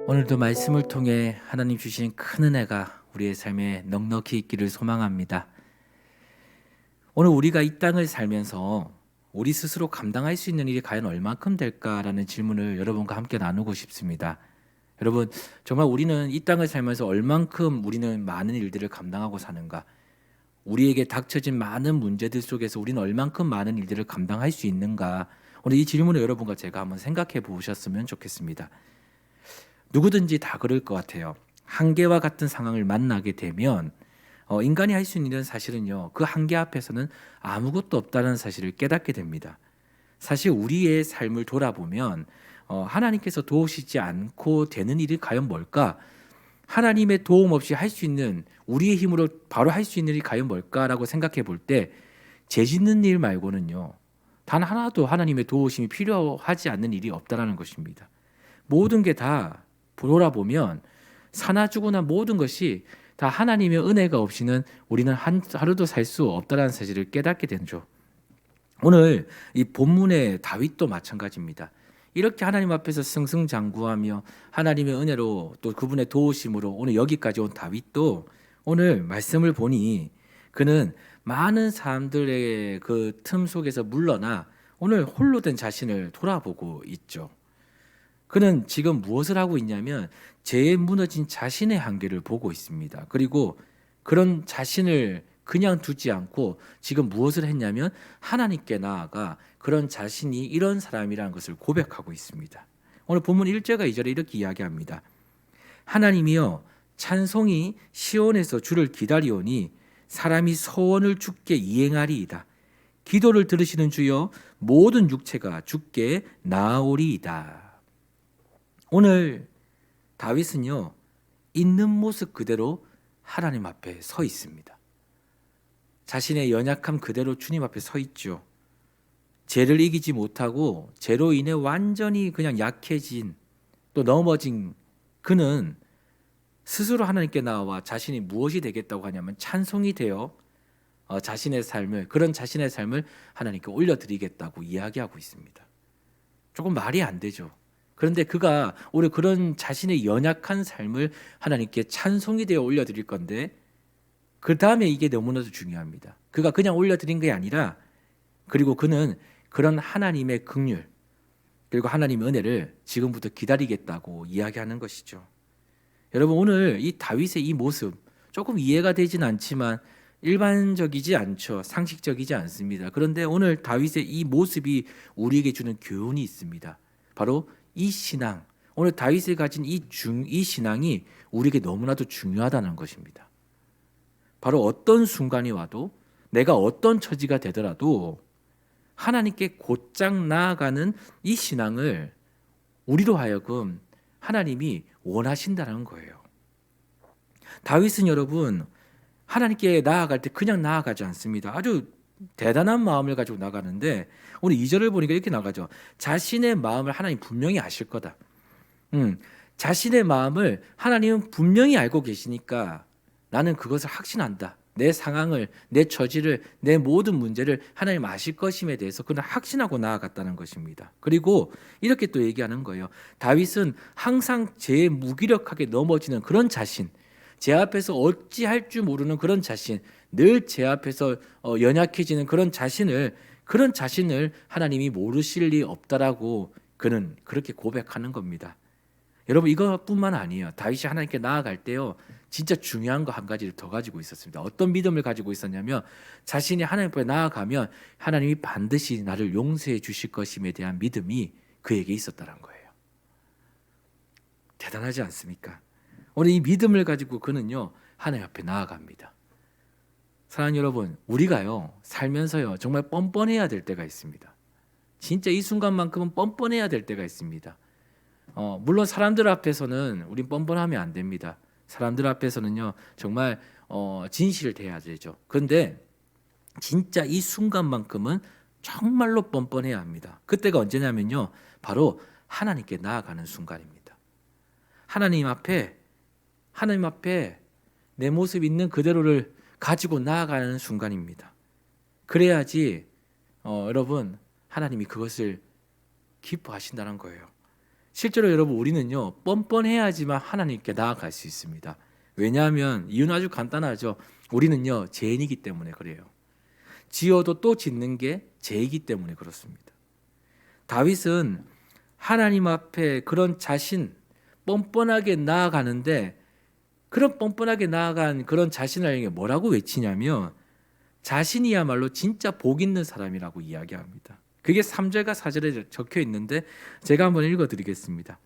오늘도 말씀을 통해 하나님 주신 큰 은혜가 우리의 삶에 넉넉히 있기를 소망합니다. 오늘 우리가 이 땅을 살면서 우리 스스로 감당할 수 있는 일이 과연 얼만큼 될까라는 질문을 여러분과 함께 나누고 싶습니다. 여러분, 정말 우리는 이 땅을 살면서 얼만큼 우리는 많은 일들을 감당하고 사는가? 우리에게 닥쳐진 많은 문제들 속에서 우리는 얼만큼 많은 일들을 감당할 수 있는가? 오늘 이 질문을 여러분과 제가 한번 생각해 보셨으면 좋겠습니다. 누구든지 다 그럴 것 같아요. 한계와 같은 상황을 만나게 되면 인간이 할 수 있는 일은 사실은요, 그 한계 앞에서는 아무것도 없다는 사실을 깨닫게 됩니다. 사실 우리의 삶을 돌아보면 하나님께서 도우시지 않고 되는 일이 과연 뭘까? 하나님의 도움 없이 할 수 있는, 우리의 힘으로 바로 할 수 있는 일이 과연 뭘까라고 생각해 볼 때, 죄 짓는 일 말고는요, 단 하나도 하나님의 도우심이 필요하지 않는 일이 없다라는 것입니다. 모든 게 다 돌아보면 사나 죽으나 모든 것이 다 하나님의 은혜가 없이는 우리는 하루도 살 수 없다는 사실을 깨닫게 되죠. 오늘 이 본문의 다윗도 마찬가지입니다. 이렇게 하나님 앞에서 승승장구하며 하나님의 은혜로 또 그분의 도우심으로 오늘 여기까지 온 다윗도 오늘 말씀을 보니 그는 많은 사람들의 그 틈 속에서 물러나 오늘 홀로 된 자신을 돌아보고 있죠. 그는 지금 무엇을 하고 있냐면 죄에 무너진 자신의 한계를 보고 있습니다. 그리고 그런 자신을 그냥 두지 않고 지금 무엇을 했냐면 하나님께 나아가 그런 자신이 이런 사람이라는 것을 고백하고 있습니다. 오늘 본문 1절과 2절에 이렇게 이야기합니다. 하나님이여, 찬송이 시온에서 주를 기다리오니 사람이 소원을 주께 이행하리이다. 기도를 들으시는 주여, 모든 육체가 주께 나아오리이다. 오늘 다윗은요, 있는 모습 그대로 하나님 앞에 서 있습니다. 자신의 연약함 그대로 주님 앞에 서 있죠. 죄를 이기지 못하고 죄로 인해 완전히 그냥 약해진, 또 넘어진 그는 스스로 하나님께 나와 자신이 무엇이 되겠다고 하냐면 찬송이 되어 그런 자신의 삶을 하나님께 올려드리겠다고 이야기하고 있습니다. 조금 말이 안 되죠. 그런데 그가 오늘 그런 자신의 연약한 삶을 하나님께 찬송이 되어 올려드릴 건데, 그 다음에 이게 너무나도 중요합니다. 그가 그냥 올려드린 게 아니라, 그리고 그는 그런 하나님의 긍휼 그리고 하나님의 은혜를 지금부터 기다리겠다고 이야기하는 것이죠. 여러분, 오늘 이 다윗의 이 모습 조금 이해가 되진 않지만 일반적이지 않죠. 상식적이지 않습니다. 그런데 오늘 다윗의 이 모습이 우리에게 주는 교훈이 있습니다. 바로 이 신앙, 오늘 다윗이 가진 이 신앙이 우리에게 너무나도 중요하다는 것입니다. 바로 어떤 순간이 와도, 내가 어떤 처지가 되더라도 하나님께 곧장 나아가는 이 신앙을 우리로 하여금 하나님이 원하신다는 거예요. 다윗은 여러분, 하나님께 나아갈 때 그냥 나아가지 않습니다. 아주 대단한 마음을 가지고 나가는데, 오늘 2절을 보니까 이렇게 나가죠. 자신의 마음을 하나님 분명히 아실 거다. 자신의 마음을 하나님은 분명히 알고 계시니까 나는 그것을 확신한다. 내 상황을, 내 처지를, 내 모든 문제를 하나님 아실 것임에 대해서 그는 확신하고 나아갔다는 것입니다. 그리고 이렇게 또 얘기하는 거예요. 다윗은 항상 죄에 무기력하게 넘어지는 그런 자신, 제 앞에서 어찌할 줄 모르는 그런 자신, 늘 제 앞에서 연약해지는 그런 자신을 하나님이 모르실 리 없다라고 그는 그렇게 고백하는 겁니다. 여러분, 이것뿐만 아니에요. 다윗이 하나님께 나아갈 때요, 진짜 중요한 거 한 가지를 더 가지고 있었습니다. 어떤 믿음을 가지고 있었냐면, 자신이 하나님 앞에 나아가면 하나님이 반드시 나를 용서해 주실 것임에 대한 믿음이 그에게 있었다는 거예요. 대단하지 않습니까? 오늘 이 믿음을 가지고 그는요, 하나님 앞에 나아갑니다. 사랑하는 여러분, 우리가요, 살면서요, 정말 뻔뻔해야 될 때가 있습니다. 진짜 이 순간만큼은 뻔뻔해야 될 때가 있습니다. 물론 사람들 앞에서는 우린 뻔뻔하면 안 됩니다. 사람들 앞에서는요, 정말 진실돼야 되죠. 그런데 진짜 이 순간만큼은 정말로 뻔뻔해야 합니다. 그때가 언제냐면요, 바로 하나님께 나아가는 순간입니다. 하나님 앞에 내 모습 있는 그대로를 가지고 나아가는 순간입니다. 그래야지 여러분, 하나님이 그것을 기뻐하신다는 거예요. 실제로 여러분 우리는요 뻔뻔해야지만 하나님께 나아갈 수 있습니다. 왜냐하면 이유는 아주 간단하죠. 우리는요 죄인이기 때문에 그래요. 지어도 또 짓는 게 죄이기 때문에 그렇습니다. 다윗은 하나님 앞에 그런 자신 뻔뻔하게 나아가는데 그런 뻔뻔하게 나아간 그런 자신을 뭐라고 외치냐면 자신이야말로 진짜 복 있는 사람이라고 이야기합니다. 그게 3절과 4절에 적혀 있는데 제가 한번 읽어드리겠습니다.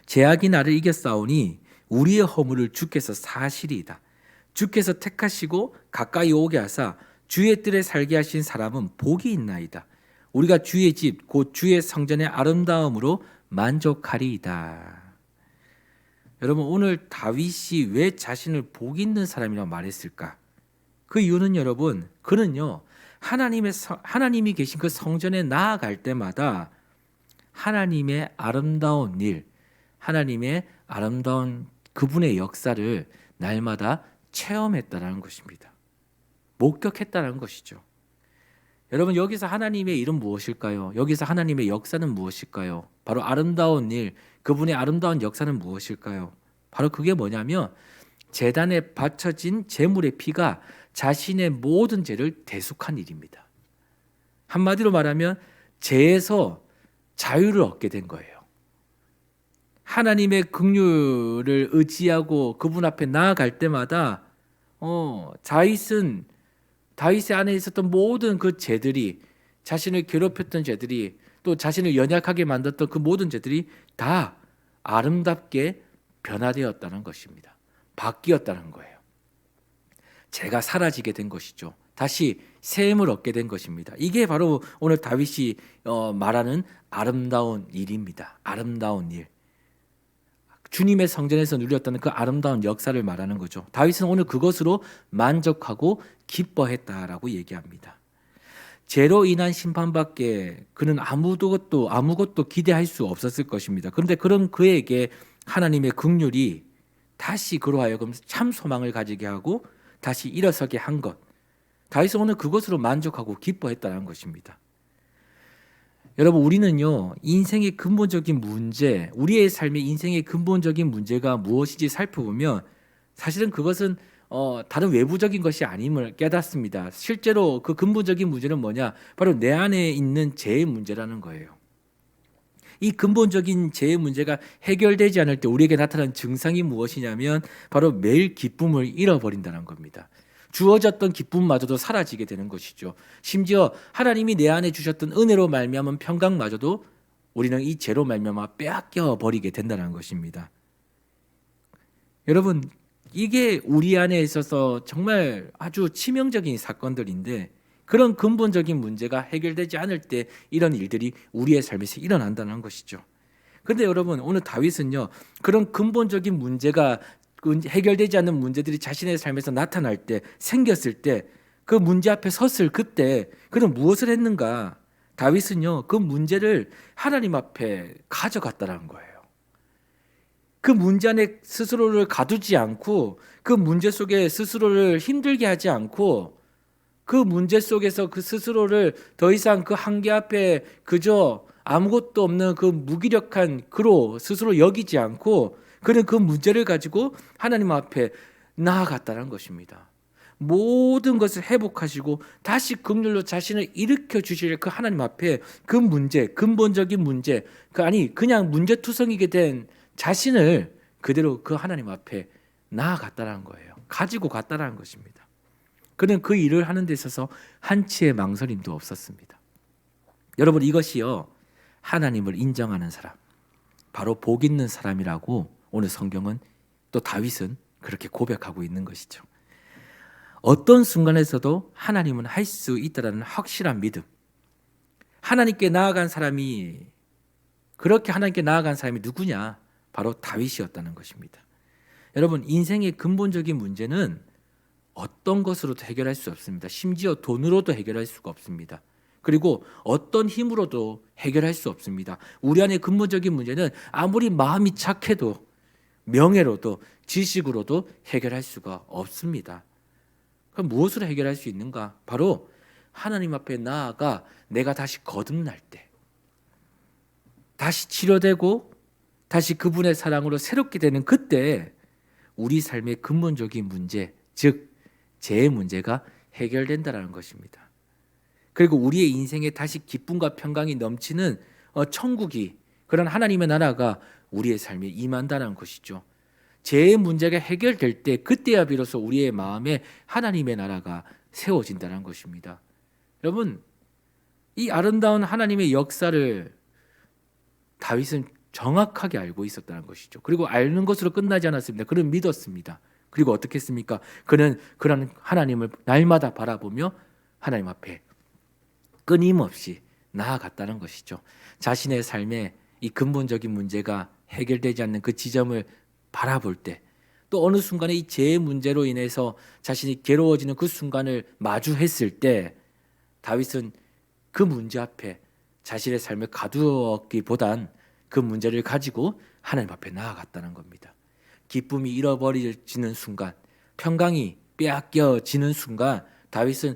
죄악이 나를 이겼사오니 우리의 허물을 주께서 사시리이다. 주께서 택하시고 가까이 오게 하사 주의 뜰에 살게 하신 사람은 복이 있나이다. 우리가 주의 집 곧 주의 성전의 아름다움으로 만족하리이다. 여러분 오늘 다윗이 왜 자신을 복 있는 사람이라고 말했을까? 그 이유는 여러분 그는요 하나님이 계신 그 성전에 나아갈 때마다 하나님의 아름다운 일, 하나님의 아름다운 그분의 역사를 날마다 체험했다라는 것입니다. 목격했다라는 것이죠. 여러분 여기서 하나님의 일은 무엇일까요? 여기서 하나님의 역사는 무엇일까요? 바로 아름다운 일, 그분의 아름다운 역사는 무엇일까요? 바로 그게 뭐냐면 제단에 바쳐진 제물의 피가 자신의 모든 죄를 대속한 일입니다. 한마디로 말하면 죄에서 자유를 얻게 된 거예요. 하나님의 긍휼을 의지하고 그분 앞에 나아갈 때마다 다윗의 안에 있었던 모든 그 죄들이 자신을 괴롭혔던 죄들이 또 자신을 연약하게 만들었던 그 모든 죄들이 다 아름답게 변화되었다는 것입니다. 바뀌었다는 거예요. 죄가 사라지게 된 것이죠. 다시 새 힘을 얻게 된 것입니다. 이게 바로 오늘 다윗이 말하는 아름다운 일입니다. 아름다운 일. 주님의 성전에서 누렸던 그 아름다운 역사를 말하는 거죠. 다윗은 오늘 그것으로 만족하고 기뻐했다라고 얘기합니다. 죄로 인한 심판밖에 그는 아무것도 기대할 수 없었을 것입니다. 그런데 그런 그에게 하나님의 긍휼이 다시 그로 하여금 참 소망을 가지게 하고 다시 일어서게 한 것. 다윗은 오늘 그것으로 만족하고 기뻐했다는 것입니다. 여러분 우리는요 인생의 근본적인 문제, 우리의 삶의 인생의 근본적인 문제가 무엇인지 살펴보면 사실은 그것은 다른 외부적인 것이 아님을 깨닫습니다. 실제로 그 근본적인 문제는 뭐냐? 바로 내 안에 있는 죄의 문제라는 거예요. 이 근본적인 죄의 문제가 해결되지 않을 때 우리에게 나타나는 증상이 무엇이냐면 바로 매일 기쁨을 잃어버린다는 겁니다. 주어졌던 기쁨마저도 사라지게 되는 것이죠. 심지어 하나님이 내 안에 주셨던 은혜로 말미암은 평강마저도 우리는 이 죄로 말미암아 빼앗겨 버리게 된다는 것입니다. 여러분 이게 우리 안에 있어서 정말 아주 치명적인 사건들인데 그런 근본적인 문제가 해결되지 않을 때 이런 일들이 우리의 삶에서 일어난다는 것이죠. 그런데 여러분 오늘 다윗은요 그런 근본적인 문제가 해결되지 않는 문제들이 자신의 삶에서 나타날 때 생겼을 때 그 문제 앞에 섰을 그때 그는 무엇을 했는가? 다윗은요 그 문제를 하나님 앞에 가져갔다는 거예요. 그 문제 안에 스스로를 가두지 않고 그 문제 속에 스스로를 힘들게 하지 않고 그 문제 속에서 그 스스로를 더 이상 그 한계 앞에 그저 아무것도 없는 그 무기력한 그로 스스로 여기지 않고 그는 그 문제를 가지고 하나님 앞에 나아갔다는 것입니다. 모든 것을 회복하시고 다시 긍휼로 자신을 일으켜 주실 그 하나님 앞에 그 문제, 근본적인 문제, 그냥 문제투성이게 된 자신을 그대로 그 하나님 앞에 나아갔다는 거예요. 가지고 갔다는 것입니다. 그는 그 일을 하는 데 있어서 한치의 망설임도 없었습니다. 여러분 이것이요 하나님을 인정하는 사람, 바로 복 있는 사람이라고 오늘 성경은 또 다윗은 그렇게 고백하고 있는 것이죠. 어떤 순간에서도 하나님은 할 수 있다라는 확실한 믿음. 하나님께 나아간 사람이 그렇게 하나님께 나아간 사람이 누구냐? 바로 다윗이었다는 것입니다. 여러분 인생의 근본적인 문제는 어떤 것으로도 해결할 수 없습니다. 심지어 돈으로도 해결할 수가 없습니다. 그리고 어떤 힘으로도 해결할 수 없습니다. 우리 안의 근본적인 문제는 아무리 마음이 착해도 명예로도 지식으로도 해결할 수가 없습니다. 그럼 무엇으로 해결할 수 있는가? 바로 하나님 앞에 나아가 내가 다시 거듭날 때, 다시 치료되고 다시 그분의 사랑으로 새롭게 되는 그때 우리 삶의 근본적인 문제, 즉 죄의 문제가 해결된다라는 것입니다. 그리고 우리의 인생에 다시 기쁨과 평강이 넘치는 천국이, 그런 하나님의 나라가 우리의 삶에 임한다는 것이죠. 죄의 문제가 해결될 때 그때야 비로소 우리의 마음에 하나님의 나라가 세워진다는 것입니다. 여러분, 이 아름다운 하나님의 역사를 다윗은 정확하게 알고 있었다는 것이죠. 그리고 아는 것으로 끝나지 않았습니다. 그는 믿었습니다. 그리고 어떻게 했습니까? 그는 그런 하나님을 날마다 바라보며 하나님 앞에 끊임없이 나아갔다는 것이죠. 자신의 삶에 이 근본적인 문제가 해결되지 않는 그 지점을 바라볼 때, 또 어느 순간에 이 죄의 문제로 인해서 자신이 괴로워지는 그 순간을 마주했을 때 다윗은 그 문제 앞에 자신의 삶을 가두었기보단 그 문제를 가지고 하나님 앞에 나아갔다는 겁니다. 기쁨이 잃어버려지는 순간, 평강이 빼앗겨지는 순간 다윗은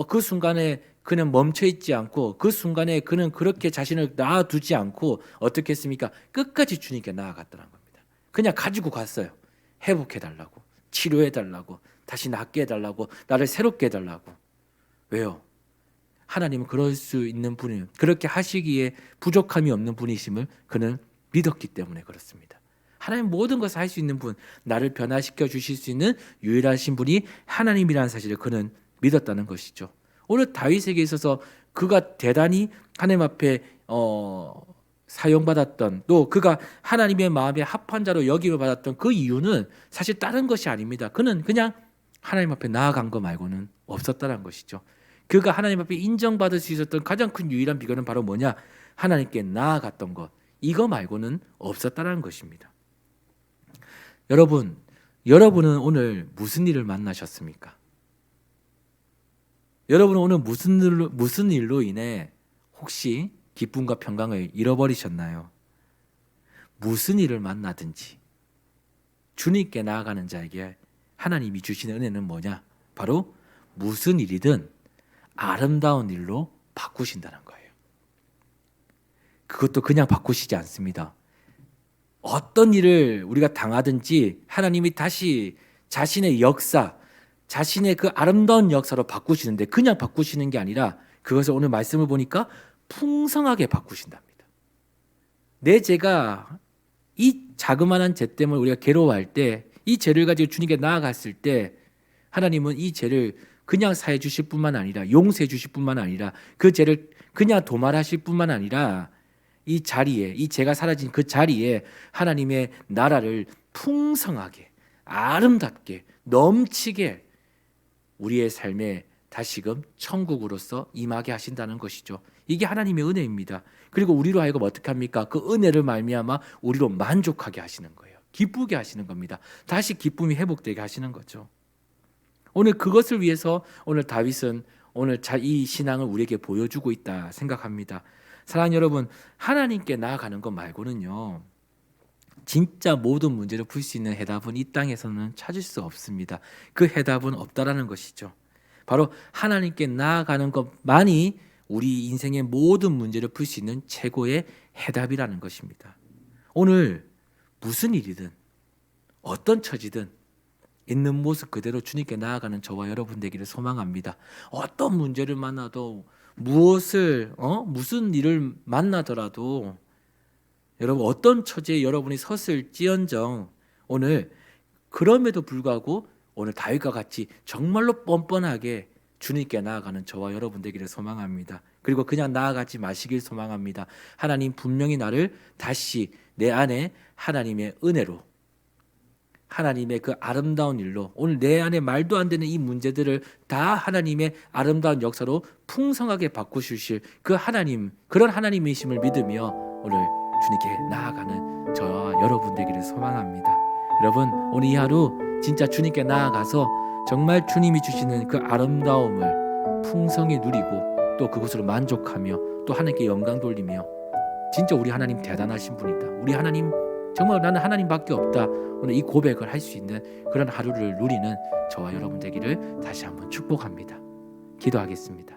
그 순간에 그는 멈춰있지 않고, 그 순간에 그는 그렇게 자신을 놔두지 않고 어떻게 했습니까? 끝까지 주님께 나아갔다는 겁니다. 그냥 가지고 갔어요. 회복해달라고, 치료해달라고, 다시 낫게 해달라고, 나를 새롭게 해달라고. 왜요? 하나님은 그럴 수 있는 분이에요. 그렇게 하시기에 부족함이 없는 분이심을 그는 믿었기 때문에 그렇습니다. 하나님 모든 것을 할 수 있는 분, 나를 변화시켜 주실 수 있는 유일하신 분이 하나님이라는 사실을 그는 믿었다는 것이죠. 오늘 다윗에게 있어서 그가 대단히 하나님 앞에 사용받았던, 또 그가 하나님의 마음에 합한 자로 여김을 받았던 그 이유는 사실 다른 것이 아닙니다. 그는 그냥 하나님 앞에 나아간 거 말고는 없었다는 것이죠. 그가 하나님 앞에 인정받을 수 있었던 가장 큰 유일한 비결은 바로 뭐냐? 하나님께 나아갔던 것, 이거 말고는 없었다는 것입니다. 여러분은 오늘 무슨 일을 만나셨습니까? 여러분은 오늘 무슨 일로 인해 혹시 기쁨과 평강을 잃어버리셨나요? 무슨 일을 만나든지 주님께 나아가는 자에게 하나님이 주시는 은혜는 뭐냐? 바로 무슨 일이든 아름다운 일로 바꾸신다는 거예요. 그것도 그냥 바꾸시지 않습니다. 어떤 일을 우리가 당하든지 하나님이 다시 자신의 역사, 자신의 그 아름다운 역사로 바꾸시는데, 그냥 바꾸시는 게 아니라 그것을 오늘 말씀을 보니까 풍성하게 바꾸신답니다. 내 죄가, 이 자그마한 죄 때문에 우리가 괴로워할 때, 이 죄를 가지고 주님께 나아갔을 때 하나님은 이 죄를 그냥 사해 주실 뿐만 아니라, 용서해 주실 뿐만 아니라, 그 죄를 그냥 도말하실 뿐만 아니라 이 자리에, 이 죄가 사라진 그 자리에 하나님의 나라를 풍성하게, 아름답게, 넘치게 우리의 삶에 다시금 천국으로서 임하게 하신다는 것이죠. 이게 하나님의 은혜입니다. 그리고 우리로 하여금 어떻게 합니까? 그 은혜를 말미암아 우리로 만족하게 하시는 거예요. 기쁘게 하시는 겁니다. 다시 기쁨이 회복되게 하시는 거죠. 오늘 그것을 위해서 오늘 다윗은 오늘 이 신앙을 우리에게 보여주고 있다 생각합니다. 사랑하는 여러분, 하나님께 나아가는 것 말고는요, 진짜 모든 문제를 풀 수 있는 해답은 이 땅에서는 찾을 수 없습니다. 그 해답은 없다라는 것이죠. 바로 하나님께 나아가는 것만이 우리 인생의 모든 문제를 풀 수 있는 최고의 해답이라는 것입니다. 오늘 무슨 일이든 어떤 처지든 있는 모습 그대로 주님께 나아가는 저와 여러분 되기를 소망합니다. 어떤 문제를 만나도, 무슨 일을 만나더라도, 여러분 어떤 처지에 여러분이 섰을지언정 오늘 그럼에도 불구하고 오늘 다윗과 같이 정말로 뻔뻔하게 주님께 나아가는 저와 여러분 되기를 소망합니다. 그리고 그냥 나아가지 마시길 소망합니다. 하나님 분명히 나를 다시 내 안에 하나님의 은혜로, 하나님의 그 아름다운 일로, 오늘 내 안에 말도 안 되는 이 문제들을 다 하나님의 아름다운 역사로 풍성하게 바꾸실 그 하나님, 그런 하나님이심을 믿으며 오늘 주님께 나아가는 저와 여러분 되기를 소망합니다. 여러분 오늘 이 하루 진짜 주님께 나아가서 정말 주님이 주시는 그 아름다움을 풍성히 누리고 또 그것으로 만족하며 또 하나님께 영광 돌리며, 진짜 우리 하나님 대단하신 분이다, 우리 하나님 정말 나는 하나님밖에 없다, 오늘 이 고백을 할 수 있는 그런 하루를 누리는 저와 여러분 되기를 다시 한번 축복합니다. 기도하겠습니다.